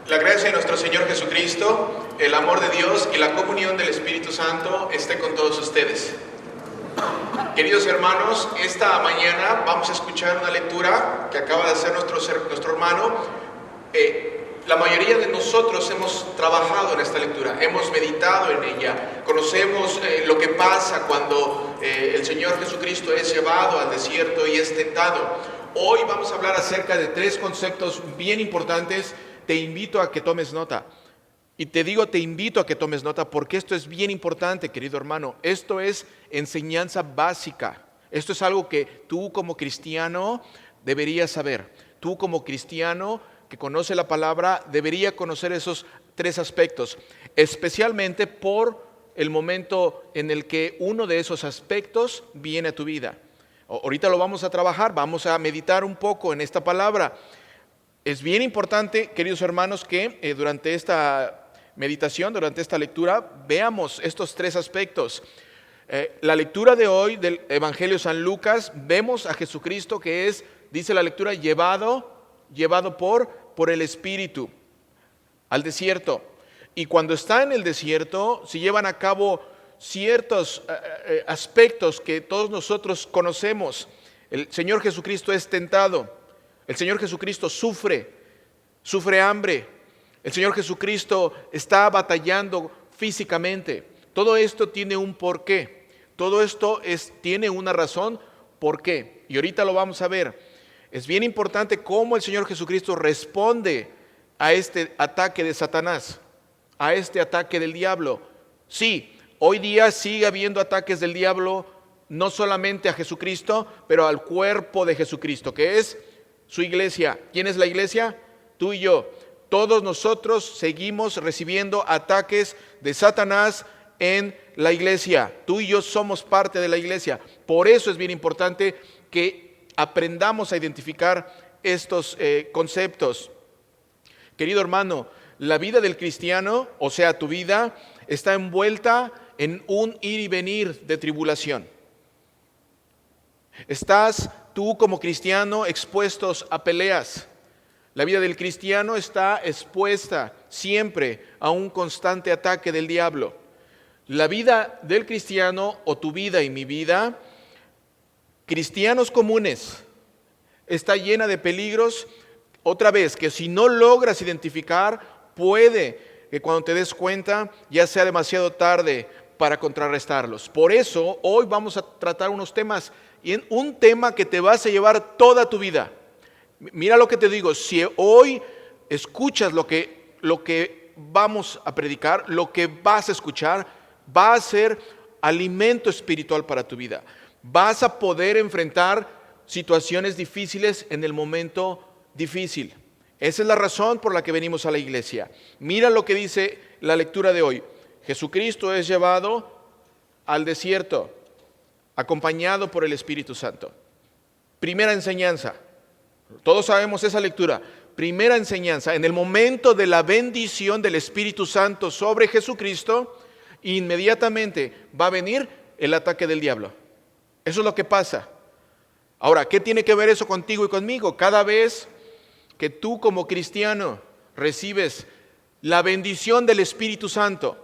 La gracia de nuestro Señor Jesucristo, el amor de Dios y la comunión del Espíritu Santo esté con todos ustedes. Queridos hermanos, esta mañana vamos a escuchar una lectura que acaba de hacer nuestro hermano. La mayoría de nosotros hemos trabajado en esta lectura, hemos meditado en ella, conocemos lo que pasa cuando el Señor Jesucristo es llevado al desierto y es tentado. Hoy vamos a hablar acerca de tres conceptos bien importantes. Te invito a que tomes nota. Y te digo, te invito a que tomes nota porque esto es bien importante, querido hermano. Esto es enseñanza básica. Esto es algo que tú como cristiano deberías saber. Tú como cristiano que conoce la palabra debería conocer esos tres aspectos, especialmente por el momento en el que uno de esos aspectos viene a tu vida. Ahorita lo vamos a trabajar, vamos a meditar un poco en esta palabra. Es bien importante, queridos hermanos, que durante esta meditación, durante esta lectura, veamos estos tres aspectos. La lectura de hoy del Evangelio de San Lucas, vemos a Jesucristo que es, dice la lectura, llevado por el Espíritu al desierto. Y cuando está en el desierto, se llevan a cabo ciertos aspectos que todos nosotros conocemos. El Señor Jesucristo es tentado. El Señor Jesucristo sufre hambre. El Señor Jesucristo está batallando físicamente. Todo esto tiene un porqué. Todo esto tiene una razón, ¿por qué? Y ahorita lo vamos a ver. Es bien importante cómo el Señor Jesucristo responde a este ataque de Satanás, a este ataque del diablo. Sí, hoy día sigue habiendo ataques del diablo, no solamente a Jesucristo, pero al cuerpo de Jesucristo, que es su iglesia. ¿Quién es la iglesia? Tú y yo. Todos nosotros seguimos recibiendo ataques de Satanás en la iglesia. Tú y yo somos parte de la iglesia. Por eso es bien importante que aprendamos a identificar estos conceptos. Querido hermano, la vida del cristiano, o sea, tu vida, está envuelta en un ir y venir de tribulación. Estás tú como cristiano expuestos a peleas. La vida del cristiano está expuesta siempre a un constante ataque del diablo. La vida del cristiano, o tu vida y mi vida, cristianos comunes, está llena de peligros. Otra vez, que si no logras identificar, puede que cuando te des cuenta ya sea demasiado tarde para contrarrestarlos. Por eso hoy vamos a tratar unos temas, y un tema que te vas a llevar toda tu vida. Mira lo que te digo, si hoy escuchas lo que vamos a predicar, lo que vas a escuchar, va a ser alimento espiritual para tu vida. Vas a poder enfrentar situaciones difíciles en el momento difícil. Esa es la razón por la que venimos a la iglesia. Mira lo que dice la lectura de hoy. Jesucristo es llevado al desierto, acompañado por el Espíritu Santo. Primera enseñanza. Todos sabemos esa lectura. Primera enseñanza. En el momento de la bendición del Espíritu Santo sobre Jesucristo, inmediatamente va a venir el ataque del diablo. Eso es lo que pasa. Ahora, ¿qué tiene que ver eso contigo y conmigo? Cada vez que tú como cristiano recibes la bendición del Espíritu Santo,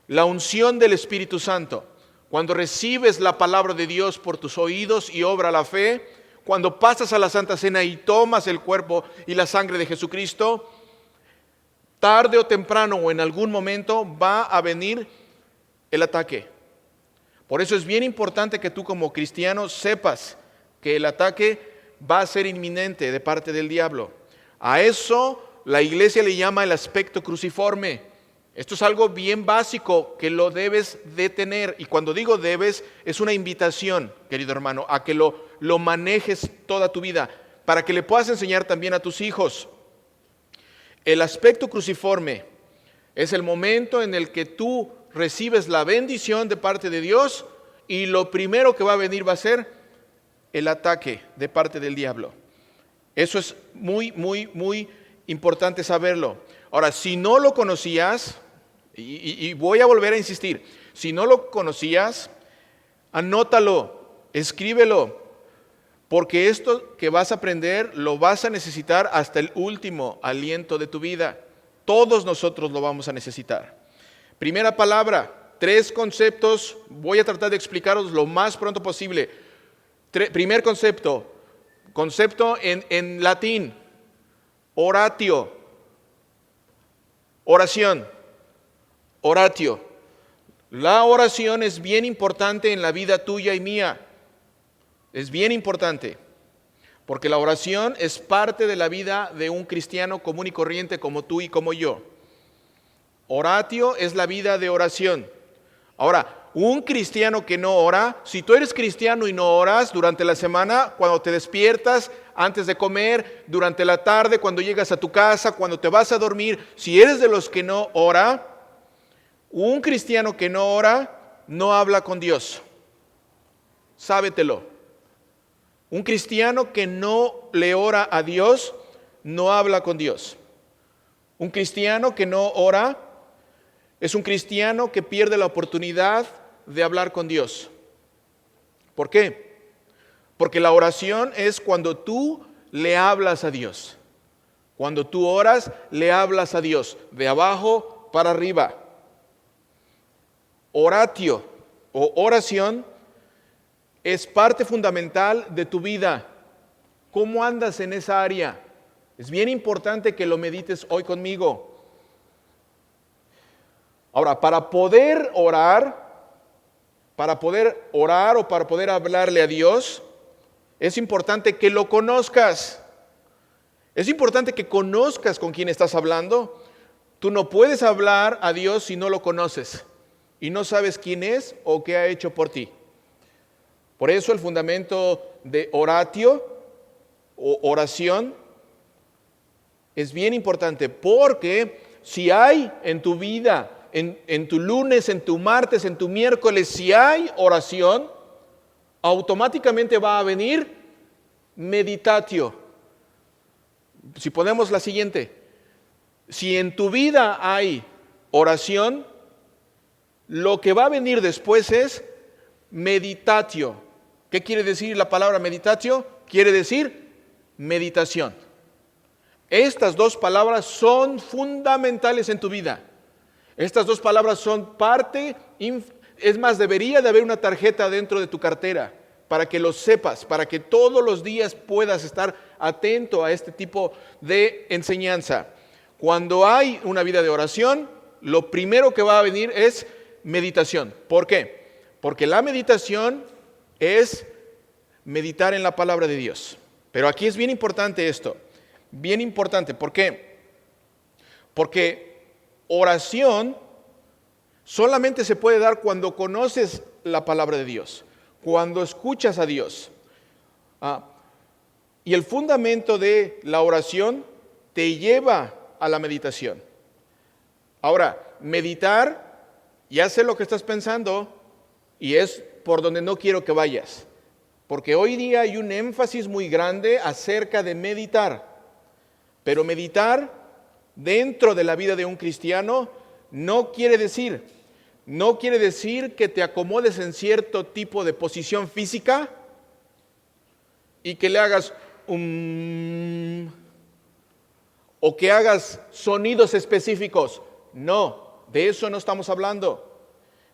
la unción del Espíritu Santo, cuando recibes la palabra de Dios por tus oídos y obra la fe, cuando pasas a la Santa Cena y tomas el cuerpo y la sangre de Jesucristo, tarde o temprano o en algún momento va a venir el ataque. Por eso es bien importante que tú como cristiano sepas que el ataque va a ser inminente de parte del diablo. A eso la iglesia le llama el aspecto cruciforme. Esto es algo bien básico que lo debes de tener. Y cuando digo debes, es una invitación, querido hermano, a que lo manejes toda tu vida, para que le puedas enseñar también a tus hijos. El aspecto cruciforme es el momento en el que tú recibes la bendición de parte de Dios y lo primero que va a venir va a ser el ataque de parte del diablo. Eso es muy, muy, muy importante saberlo. Ahora, si no lo conocías, y voy a volver a insistir, si no lo conocías, anótalo, escríbelo, porque esto que vas a aprender lo vas a necesitar hasta el último aliento de tu vida. Todos nosotros lo vamos a necesitar. Primera palabra, 3 conceptos. Voy a tratar de explicaros lo más pronto posible. Primer concepto en latín, oratio, oración, oratio. La oración es bien importante en la vida tuya y mía. Es bien importante, porque la oración es parte de la vida de un cristiano común y corriente como tú y como yo. Oratio es la vida de oración. Ahora, un cristiano que no ora, si tú eres cristiano y no oras durante la semana, cuando te despiertas, antes de comer, durante la tarde, cuando llegas a tu casa, cuando te vas a dormir, si eres de los que no ora, un cristiano que no ora, no habla con Dios. Sábetelo. Un cristiano que no le ora a Dios, no habla con Dios. Un cristiano que no ora, es un cristiano que pierde la oportunidad de hablar con Dios. ¿Por qué? Porque la oración es cuando tú le hablas a Dios. Cuando tú oras, le hablas a Dios, de abajo para arriba. Oratio o oración es parte fundamental de tu vida. ¿Cómo andas en esa área? Es bien importante que lo medites hoy conmigo. Ahora, para poder orar o para poder hablarle a Dios, es importante que lo conozcas. Es importante que conozcas con quién estás hablando. Tú no puedes hablar a Dios si no lo conoces y no sabes quién es o qué ha hecho por ti. Por eso el fundamento de oratio o oración es bien importante, porque si hay en tu vida, en tu lunes, en tu martes, en tu miércoles, si hay oración, automáticamente va a venir meditatio. Si ponemos la siguiente, si en tu vida hay oración, lo que va a venir después es meditatio. ¿Qué quiere decir la palabra meditatio? Quiere decir meditación. Estas 2 palabras son fundamentales en tu vida. Estas 2 palabras son parte, es más, debería de haber una tarjeta dentro de tu cartera para que lo sepas, para que todos los días puedas estar atento a este tipo de enseñanza. Cuando hay una vida de oración, lo primero que va a venir es meditación. ¿Por qué? Porque la meditación es meditar en la palabra de Dios. Pero aquí es bien importante esto, bien importante. ¿Por qué? Porque oración solamente se puede dar cuando conoces la palabra de Dios, cuando escuchas a Dios. Y el fundamento de la oración te lleva a la meditación. Ahora, meditar, ya sé lo que estás pensando y es por donde no quiero que vayas. Porque hoy día hay un énfasis muy grande acerca de meditar. Pero meditar dentro de la vida de un cristiano no quiere decir que te acomodes en cierto tipo de posición física y que le hagas o que hagas sonidos específicos. No, de eso no estamos hablando.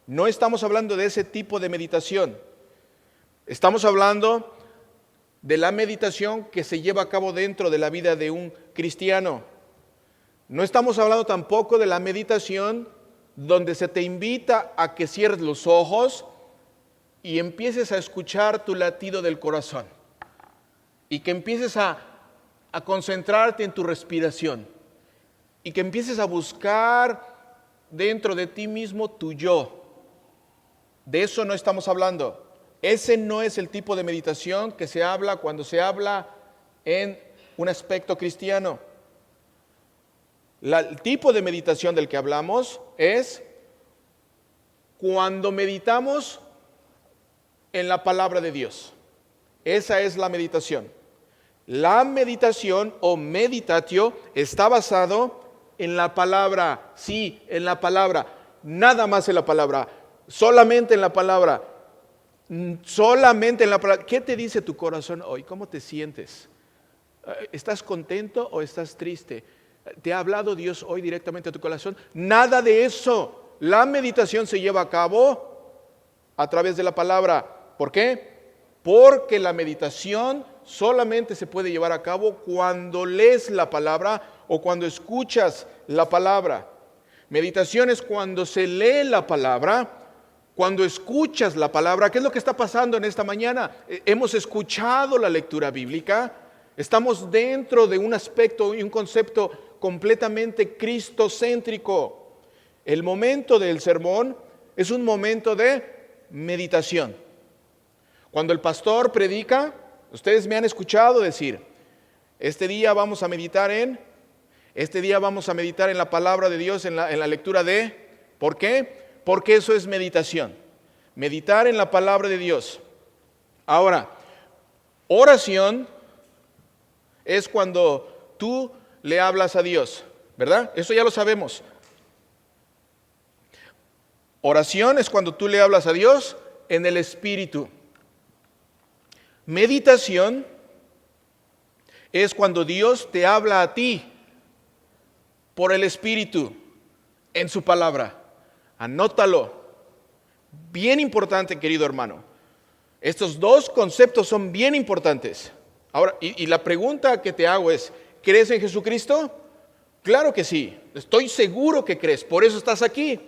No estamos hablando de ese tipo de meditación. Estamos hablando de la meditación que se lleva a cabo dentro de la vida de un cristiano. No estamos hablando tampoco de la meditación donde se te invita a que cierres los ojos y empieces a escuchar tu latido del corazón y que empieces a concentrarte en tu respiración y que empieces a buscar dentro de ti mismo tu yo. De eso no estamos hablando. Ese no es el tipo de meditación que se habla cuando se habla en un aspecto cristiano. El tipo de meditación del que hablamos es cuando meditamos en la palabra de Dios. Esa es la meditación. La meditación o meditatio está basado en la palabra, sí, en la palabra, nada más en la palabra, solamente en la palabra, solamente en la palabra. ¿Qué te dice tu corazón hoy? ¿Cómo te sientes? ¿Estás contento o estás triste? ¿Te ha hablado Dios hoy directamente a tu corazón? Nada de eso. La meditación se lleva a cabo a través de la palabra. ¿Por qué? Porque la meditación solamente se puede llevar a cabo cuando lees la palabra o cuando escuchas la palabra. Meditación es cuando se lee la palabra, cuando escuchas la palabra. ¿Qué es lo que está pasando en esta mañana? Hemos escuchado la lectura bíblica, estamos dentro de un aspecto y un concepto completamente cristocéntrico. El momento del sermón es un momento de meditación. Cuando el pastor predica, ustedes me han escuchado decir, este día vamos a meditar en la palabra de Dios, en la lectura de, ¿por qué? Porque eso es meditación, meditar en la palabra de Dios. Ahora, oración es cuando tú le hablas a Dios, ¿verdad? Eso ya lo sabemos. Oración es cuando tú le hablas a Dios en el Espíritu. Meditación es cuando Dios te habla a ti por el Espíritu en su palabra. Anótalo. Bien importante, querido hermano. Estos dos conceptos son bien importantes. Ahora, y la pregunta que te hago es, ¿crees en Jesucristo? Claro que sí. Estoy seguro que crees. Por eso estás aquí.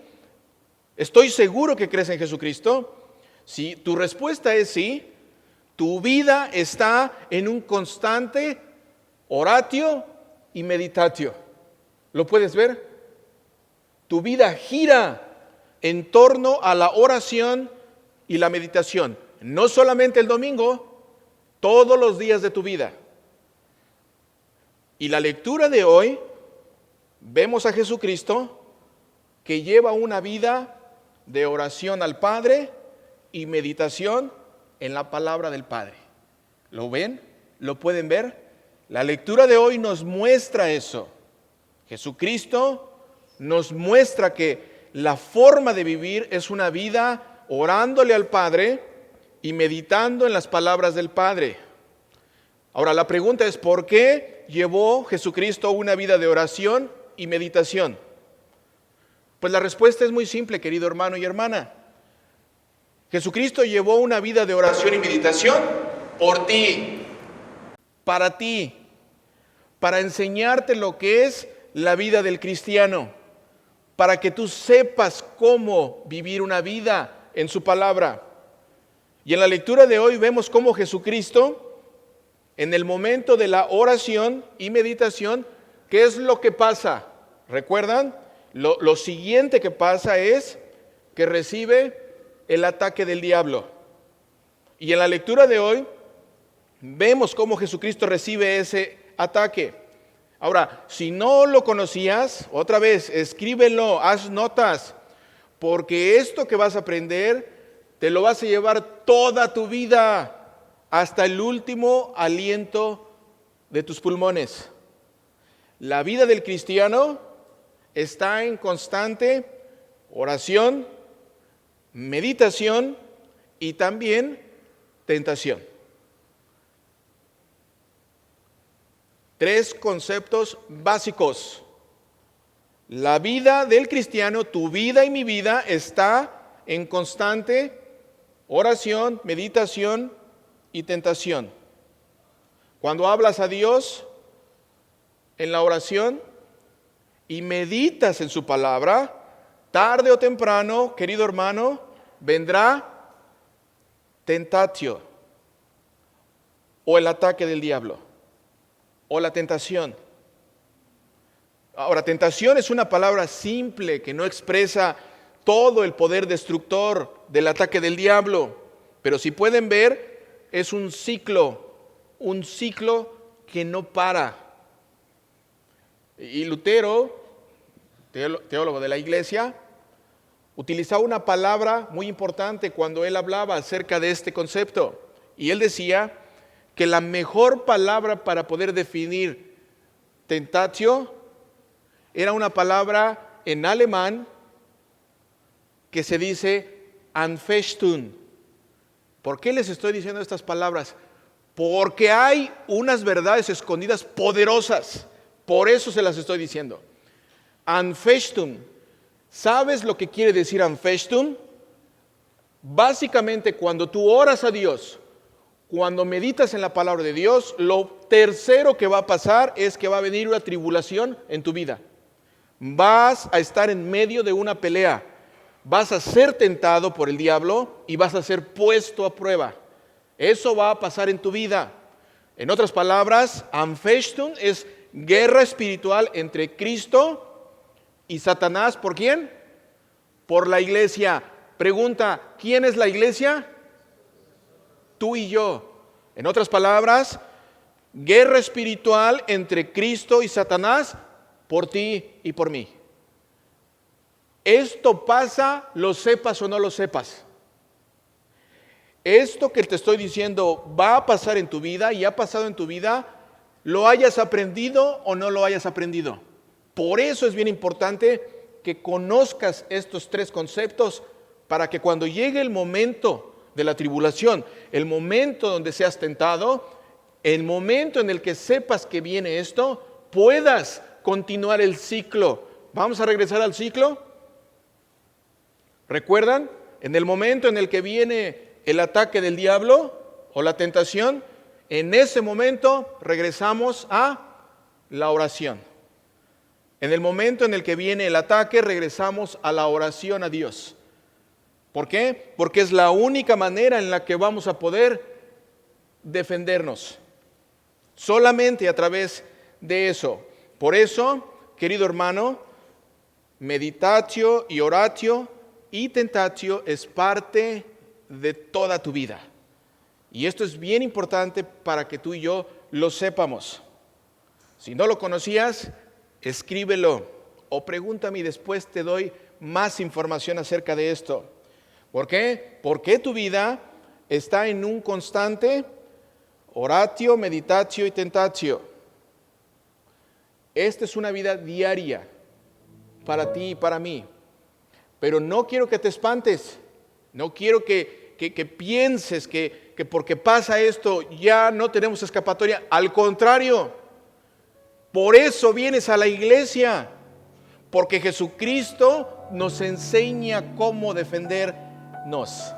Estoy seguro que crees en Jesucristo. Si tu respuesta es sí, tu vida está en un constante oratio y meditatio. ¿Lo puedes ver? Tu vida gira en torno a la oración y la meditación. No solamente el domingo, todos los días de tu vida. Y la lectura de hoy, vemos a Jesucristo que lleva una vida de oración al Padre y meditación en la palabra del Padre. ¿Lo ven? ¿Lo pueden ver? La lectura de hoy nos muestra eso. Jesucristo nos muestra que la forma de vivir es una vida orándole al Padre y meditando en las palabras del Padre. Ahora, la pregunta es, ¿por qué llevó Jesucristo una vida de oración y meditación? Pues la respuesta es muy simple, querido hermano y hermana. Jesucristo llevó una vida de oración y meditación por ti, para enseñarte lo que es la vida del cristiano, para que tú sepas cómo vivir una vida en su palabra. Y en la lectura de hoy vemos cómo Jesucristo, en el momento de la oración y meditación, ¿qué es lo que pasa? ¿Recuerdan? Lo siguiente que pasa es que recibe el ataque del diablo. Y en la lectura de hoy vemos cómo Jesucristo recibe ese ataque. Ahora, si no lo conocías, otra vez, escríbelo, haz notas, porque esto que vas a aprender te lo vas a llevar toda tu vida, hasta el último aliento de tus pulmones. La vida del cristiano está en constante oración, meditación y también tentación. 3 conceptos básicos. La vida del cristiano, tu vida y mi vida, está en constante oración, meditación y tentación. Cuando hablas a Dios en la oración y meditas en su palabra, tarde o temprano, querido hermano, vendrá tentatio o el ataque del diablo o la tentación. Ahora, tentación es una palabra simple que no expresa todo el poder destructor del ataque del diablo, pero si pueden ver, es un ciclo que no para. Y Lutero, teólogo de la iglesia, utilizaba una palabra muy importante cuando él hablaba acerca de este concepto. Y él decía que la mejor palabra para poder definir tentatio era una palabra en alemán que se dice Anfechtung. ¿Por qué les estoy diciendo estas palabras? Porque hay unas verdades escondidas poderosas Por eso se las estoy diciendo. Anfechtung. ¿Sabes lo que quiere decir Anfechtung? Básicamente, cuando tú oras a Dios, cuando meditas en la palabra de Dios, lo tercero que va a pasar es que va a venir una tribulación en tu vida. Vas a estar en medio de una pelea. Vas a ser tentado por el diablo y vas a ser puesto a prueba. Eso va a pasar en tu vida. En otras palabras, Anfechtung es guerra espiritual entre Cristo y Satanás. ¿Por quién? Por la iglesia. Pregunta, ¿quién es la iglesia? Tú y yo. En otras palabras, guerra espiritual entre Cristo y Satanás por ti y por mí. Esto pasa, lo sepas o no lo sepas. Esto que te estoy diciendo va a pasar en tu vida y ha pasado en tu vida, lo hayas aprendido o no lo hayas aprendido. Por eso es bien importante que conozcas estos tres conceptos para que cuando llegue el momento de la tribulación, el momento donde seas tentado, el momento en el que sepas que viene esto, puedas continuar el ciclo. ¿Vamos a regresar al ciclo? ¿Recuerdan? En el momento en el que viene el ataque del diablo o la tentación, en ese momento regresamos a la oración. En el momento en el que viene el ataque, regresamos a la oración a Dios. ¿Por qué? Porque es la única manera en la que vamos a poder defendernos. Solamente a través de eso. Por eso, querido hermano, meditatio y oratio y tentatio es parte de toda tu vida. Y esto es bien importante para que tú y yo lo sepamos. Si no lo conocías, escríbelo o pregúntame y después te doy más información acerca de esto. ¿Por qué? Porque tu vida está en un constante oratio, meditatio y tentatio. Esta es una vida diaria para ti y para mí. Pero no quiero que te espantes. No quiero que pienses que porque pasa esto ya no tenemos escapatoria. Al contrario, por eso vienes a la iglesia. Porque Jesucristo nos enseña cómo defendernos.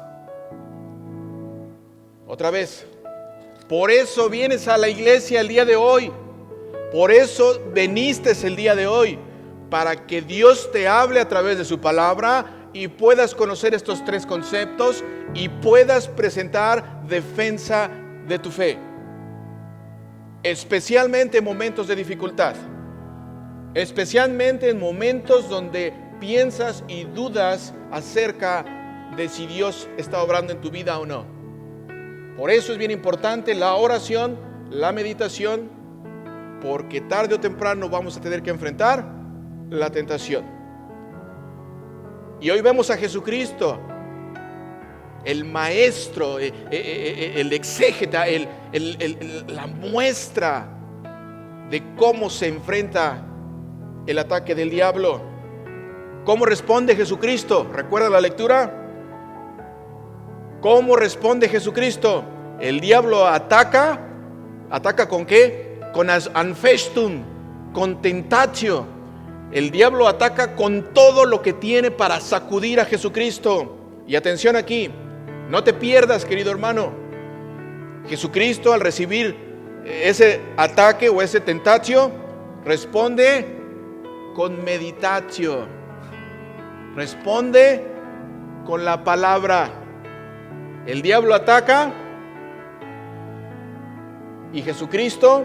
Otra vez, por eso vienes a la iglesia el día de hoy. Por eso viniste el día de hoy. Para que Dios te hable a través de su palabra y puedas conocer estos tres conceptos y puedas presentar defensa de tu fe. Especialmente en momentos de dificultad. Especialmente en momentos donde piensas y dudas acerca de si Dios está obrando en tu vida o no. Por eso es bien importante la oración, la meditación, porque tarde o temprano vamos a tener que enfrentar la tentación. Y hoy vemos a Jesucristo, el maestro, el exégeta, la muestra de cómo se enfrenta el ataque del diablo. ¿Cómo responde Jesucristo? ¿Recuerda la lectura? ¿Cómo responde Jesucristo? El diablo ataca. ¿Ataca con qué? Con Anfechtung, con tentatio. El diablo ataca con todo lo que tiene para sacudir a Jesucristo. Y atención aquí, no te pierdas, querido hermano. Jesucristo, al recibir ese ataque o ese tentatio, responde con meditatio. Responde con la palabra. El diablo ataca y Jesucristo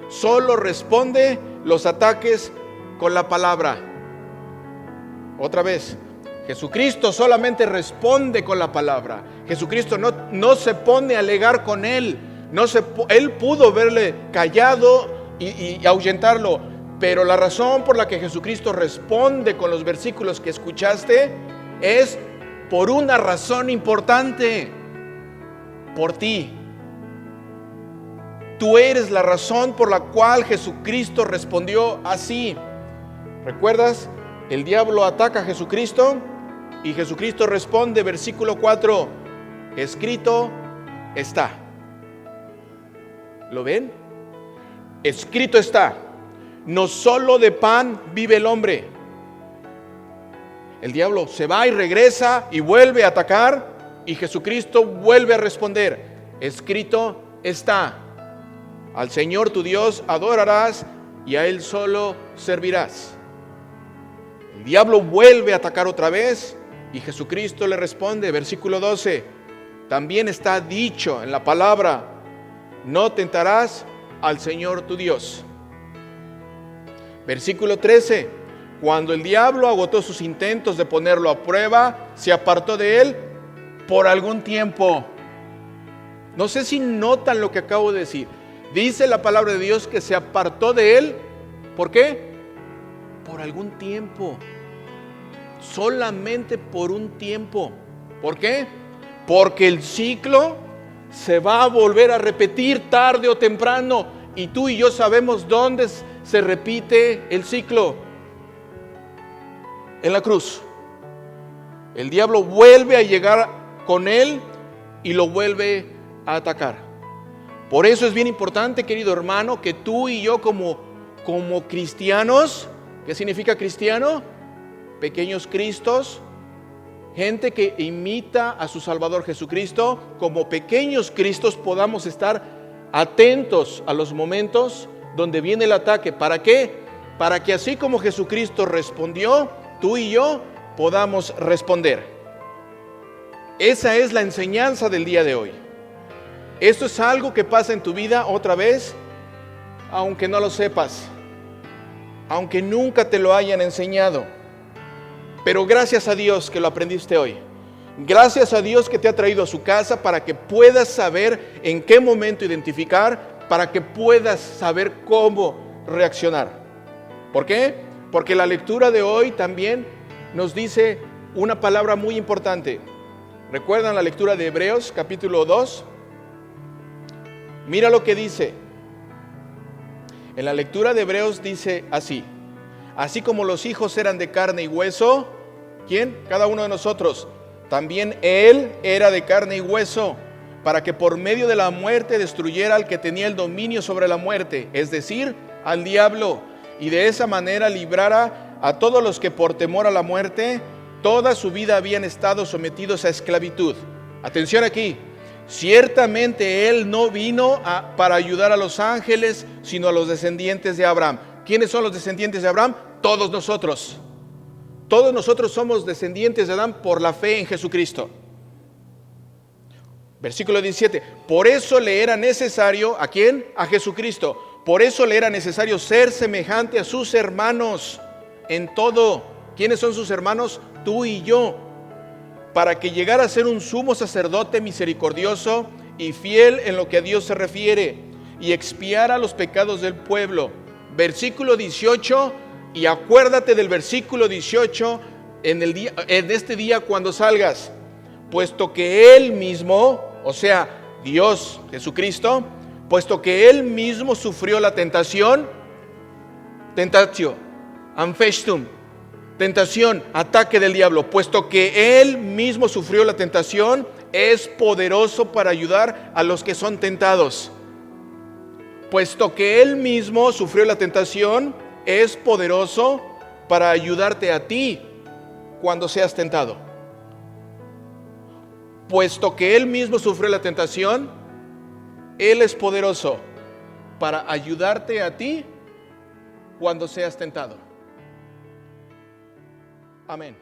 solo responde los ataques con la palabra. Otra vez, Jesucristo solamente responde con la palabra. Jesucristo no se pone a alegar con él. Él pudo verle callado y ahuyentarlo, pero la razón por la que Jesucristo responde con los versículos que escuchaste es por una razón importante: por ti. Tú eres la razón por la cual Jesucristo respondió así. ¿Recuerdas? El diablo ataca a Jesucristo y Jesucristo responde, versículo 4, escrito está. ¿Lo ven? Escrito está. no solo de pan vive el hombre. El diablo se va y regresa y vuelve a atacar, y Jesucristo vuelve a responder: escrito está, al Señor tu Dios adorarás y a Él solo servirás. El diablo vuelve a atacar otra vez y Jesucristo le responde, versículo 12, también está dicho en la palabra: no tentarás al Señor tu Dios. Versículo 13, cuando el diablo agotó sus intentos de ponerlo a prueba, se apartó de él por algún tiempo. No sé si notan lo que acabo de decir. Dice la palabra de Dios que se apartó de él. ¿Por qué? Por algún tiempo. Solamente por un tiempo. ¿Por qué? Porque el ciclo se va a volver a repetir tarde o temprano. Y tú y yo sabemos dónde se repite el ciclo. En la cruz. El diablo vuelve a llegar con él y lo vuelve a atacar. Por eso es bien importante, querido hermano, que tú y yo como cristianos, ¿qué significa cristiano? Pequeños Cristos, gente que imita a su Salvador Jesucristo, como pequeños Cristos podamos estar atentos a los momentos donde viene el ataque. ¿Para qué? Para que así como Jesucristo respondió, tú y yo podamos responder. Esa es la enseñanza del día de hoy. Esto es algo que pasa en tu vida otra vez, aunque no lo sepas, aunque nunca te lo hayan enseñado. Pero gracias a Dios que lo aprendiste hoy. Gracias a Dios que te ha traído a su casa para que puedas saber en qué momento identificar, para que puedas saber cómo reaccionar. ¿Por qué? Porque la lectura de hoy también nos dice una palabra muy importante. ¿Recuerdan la lectura de Hebreos capítulo 2? Mira lo que dice. En la lectura de Hebreos dice así: así como los hijos eran de carne y hueso, ¿quién? Cada uno de nosotros. También él era de carne y hueso, para que por medio de la muerte destruyera al que tenía el dominio sobre la muerte, es decir, al diablo, y de esa manera librara a todos los que por temor a la muerte toda su vida habían estado sometidos a esclavitud. Atención aquí. Ciertamente Él no vino para ayudar a los ángeles, sino a los descendientes de Abraham. ¿Quiénes son los descendientes de Abraham? Todos nosotros. Todos nosotros somos descendientes de Adán por la fe en Jesucristo. Versículo 17. Por eso le era necesario, ¿a quién? A Jesucristo. Por eso le era necesario ser semejante a sus hermanos en todo. ¿Quiénes son sus hermanos? Tú y yo. Para que llegara a ser un sumo sacerdote misericordioso y fiel en lo que a Dios se refiere, y expiara los pecados del pueblo. Versículo 18, y acuérdate del versículo 18 en este día cuando salgas, puesto que Él mismo, o sea, Dios, Jesucristo, puesto que Él mismo sufrió la tentación, tentatio, anfestum, tentación, ataque del diablo, puesto que Él mismo sufrió la tentación, es poderoso para ayudar a los que son tentados. Puesto que Él mismo sufrió la tentación, es poderoso para ayudarte a ti cuando seas tentado. Puesto que Él mismo sufrió la tentación, Él es poderoso para ayudarte a ti cuando seas tentado. Amén.